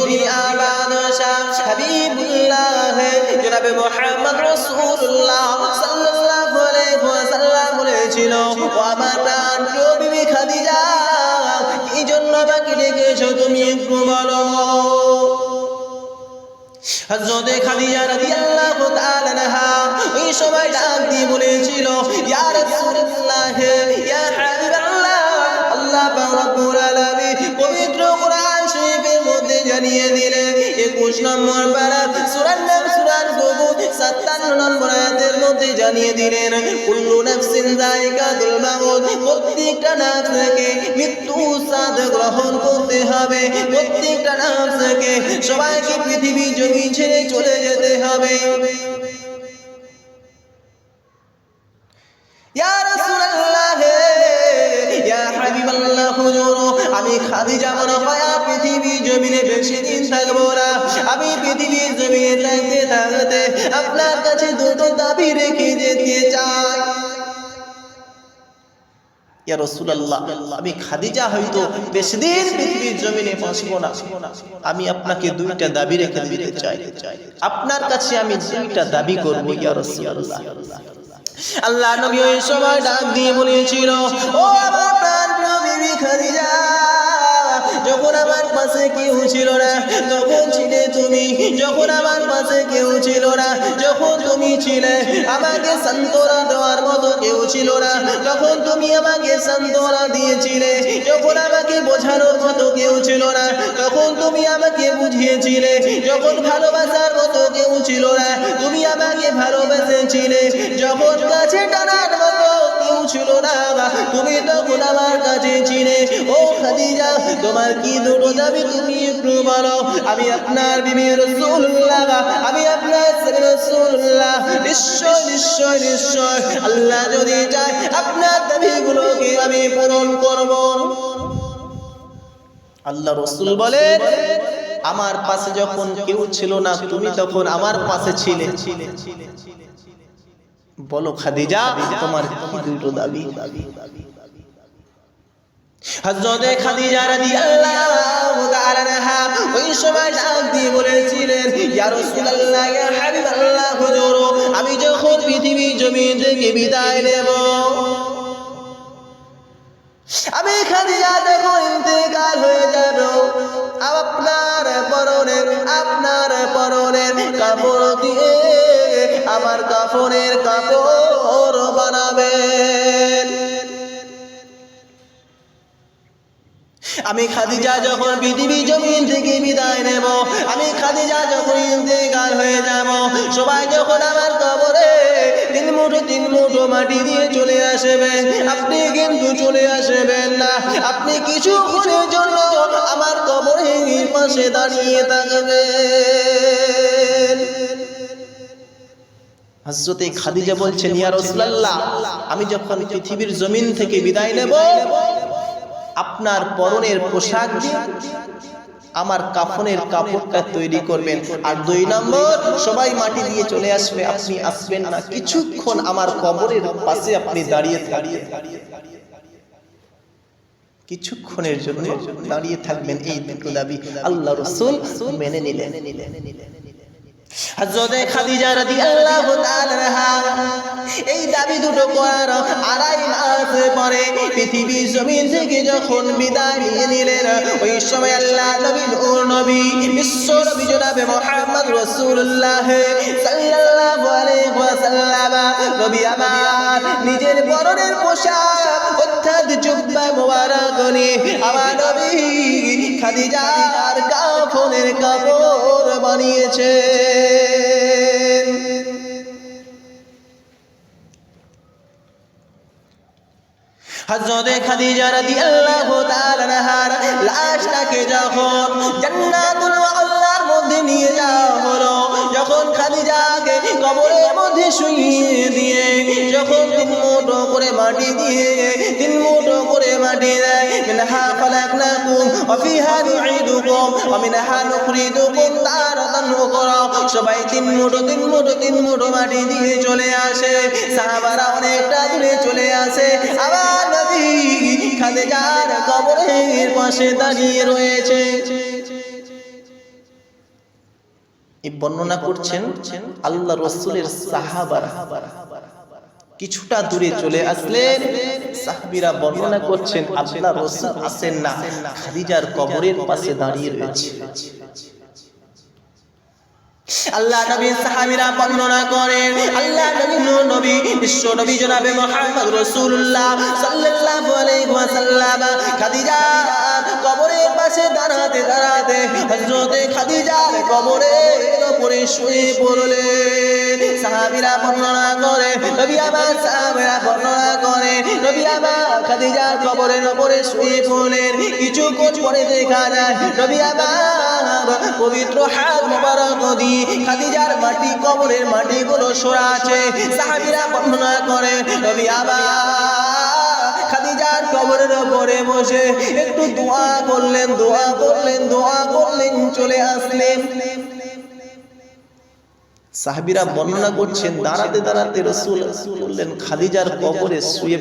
দুনিয়া বাদশাহ হাবিবুল্লাহ জনাবে মুহাম্মদ রাসূলুল্লাহ সাল্লাল্লাহু আলাইহি ওয়াসাল্লাম বলেছিল, ও আমার প্রাণ প্রিয় বিবি খাদিজা, কি জন্য আমাকে ডেকেছো তুমি একটু বলো। হযরত খাদিজা রাদিয়াল্লাহু তাআলা আনহা ওই সময় ডাক দিয়ে বলেছিল, ইয়া রাসূলুল্লাহ, ইয়া হাবিবাল্লাহ, আল্লাহ পাক রব্বুল আলামিন পবিত্র কোরআন শরীফের মধ্যে জানিয়ে দিলেন 21 নম্বর পারা সূরার নাম সূরার কবুর 57 নম্বর আয়াতের মধ্যে জানিয়ে দিলেন, কুল্লু নাফসিন যায়িকাতুল মাউত, প্রত্যেকটা নফসকে মৃত্যু স্বাদ গ্রহণ করতে হবে, প্রত্যেকটা নফসকে সবাইকে পৃথিবী জমিন ছেড়ে চলে যেতে হবে। ইয়া রাসূলুল্লাহ, ইয়া হাবিবাল্লাহ, হুজুর, আমি খাদিজা মনে হয় পৃথিবী জমিনে বেশি দিন থাকবো না। আমি পৃথিবীর জমিনে থাকতে থাকতে আপনার কাছে দুটো দাবি রেখে যেতে চাই। ইয়া রাসূলুল্লাহ, আমি খাদিজা হয়তো বেশি দিন পৃথিবীর জমিনে বসবো না, আমি আপনাকে দুইটা দাবি রেখে দিতে চাই। আপনার কাছে আমি দুইটা দাবি করব ইয়া রাসূলুল্লাহ। আল্লাহ নবী ওই সময় ডাক দিয়ে বলেছিল, ও আমার প্রাণপ্রিয় বিবি খাদিজা, যখন আমার পাশে কেউ ছিল না তখন ছিলে তুমি, যখন আমার পাশে কেউ ছিল না যখন তুমি ছিলে, আমাকে সান্ত্বনা দেওয়ার মতো কেউ ছিল না তখন তুমি আমাকে সান্ত্বনা দিয়েছিলে, যখন আমাকে বোঝানোর মতো কেউ ছিল না তখন তুমি আমাকে বুঝিয়েছিলে, যখন ভালোবাসার মতো কেউ ছিল না তুমি আমাকে ভালোবেসেছিলে, যখন কাছে টানার মতো কেউ ছিল না তুমি তখন আমার কাছে ছিলে। ও খাদিজা, তোমার কি দুটো দাবি তুমি একটু বলো। আমি আপনার বিবি রাসূলুল্লাহ, আমি আপনার রাসূলুল্লাহ, নিশ্চয় নিশ্চয় নিশ্চয় আল্লাহ যদি চায় আপনার দাবিগুলোকে আমি পূরণ করব। আল্লাহ রাসূল বলেন, আমার পাশে যখন কেউ ছিল না তুমি তখন আমার পাশে ছিলে। বলো খাদিজা, তোমার কি দুটো দাবি? হযরত খাদিজা রাদিয়াল্লাহু তাআলা আনহা ওই সময় ডাক দিয়ে বলেছিলেন, ইয়া রাসূলুল্লাহ, ইয়া হাবিবাল্লাহ, হুজুর, আমি যখন পৃথিবী জমিন থেকে বিদায় নেব, আমি খাদিজা যখন ইন্তেকাল হয়ে যাব, আপনার পরনের কাপড় দিয়ে আমার কাফনের কাপড় বানাবেন। আমি খাদিজা যখন পৃথিবী জমিন থেকে বিদায় নেব, আমি খাদিজা যখন ইন্তেকাল হয়ে যাব, সবাই যখন আমার কবরে তিন মুঠো মাটি দিয়ে চলে আসবেন, আপনি কিন্তু চলে আসবেন না, আপনি কিছুক্ষণের জন্য আমার কবরের পাশে দাঁড়িয়ে থাকবেন। হযরত খাদিজা বলছেন, ইয়া রাসূলুল্লাহ, আমি যখন পৃথিবীর জমিন থেকে বিদায় নেব, আপনার পরনের পোশাক দিয়ে আমার কাফনের কাপড়টা তৈরি করবেন, আর 2 নম্বর সবাই মাটি দিয়ে চলে আসবে, আপনি আসবেন না, কিছুক্ষণ আমার কবরের পাশে আপনি দাঁড়িয়ে কিছুক্ষণের জন্য দাঁড়িয়ে থাকবেন। এই দুটো দাবি আল্লাহ রাসূল মেনে নিলেন। হযরত খাদিজা রাদিয়াল্লাহু তাআলা আনহা এই দাবি দুটো করার 2.5 মাস পরে পৃথিবী জমিন থেকে যখন বিদায় নিয়ে নিলেন, ওই সময় আল্লাহ নবী বিশ্ব নবী জনাবে মুহাম্মদ রাসূলুল্লাহ সাল্লাল্লাহু আলাইহি ওয়াসাল্লাম নবী আমার নিজের পরনের পোশাক অর্থাৎ জুব্বা মোবারক নিয়ে আমার নবী খাদিজার কাফনের কাপড় বানিয়েছে। হযরত খাদিজা রাদিয়াল্লাহু তাআলা আনহার লাশটাকে যখন জান্নাতুল আল্লাহর মধ্যে নিয়ে যাওয়া হলো, যখন খাদিজাকে কবরের মধ্যে শুইয়ে দিয়ে যখন 3 মুঠো করে মাটি দিয়ে 3 মুঠো করে মাটি দেয়, মিনহা খালাকনাকুম ওয়া ফিহা নুঈদুকুম ওয়া মিনহা নুখরিজুকুম তারাতান উখরা, সবাই 3 মুঠো মাটি দিয়ে চলে আসে। সাহাবারা অনেকটা দূরে চলে আসে, আবার নবী খাদিজার কবরের পাশে দাঁড়িয়ে রয়েছে। এই বর্ণনা করছেন আল্লাহ রাসূলের সাহাবারা। কিছুটা দূরে চলে আসলেন, সাহাবীরা বর্ণনা করছেন আল্লাহ রাসূল আসেন না, খাদিজার কবরের পাশে দাঁড়িয়ে রয়েছে। আল্লাহ নবী সাহাবীরা বর্ণনা করেন আল্লাহ নবী বিশ্ব নবী জনাবে মুহাম্মদ রাসূলুল্লাহ সাল্লাল্লাহু আলাইহি ওয়াসাল্লাম খাদিজা কবরের পাশে দাঁড়াতে দাঁড়াতে হযরতে খাদিজার কবরের উপরে শুয়ে পড়লেন। সাহাবীরা বর্ণনা করে নবী আমার সাহাবীরা বর্ণনা করে নবী আমার খাদিজার কবরের উপরে শুয়ে পড়লেন। কিছুক্ষণ পরে দেখা যায় নবী আমার পবিত্র হাত মোবারক দিয়ে খাদিজার মাটি কবরের মাটিগুলো সরাচ্ছে। সাহাবীরা বর্ণনা করে নবী আমার খাদিজার কবরের উপরে বসে একটু দোয়া করলেন চলে আসলেন। সাহাবীরা বর্ণনা করছেন দাঁড়াতে দাঁড়াতে রাসূল বললেন খাদিজার কবরে শুয়ে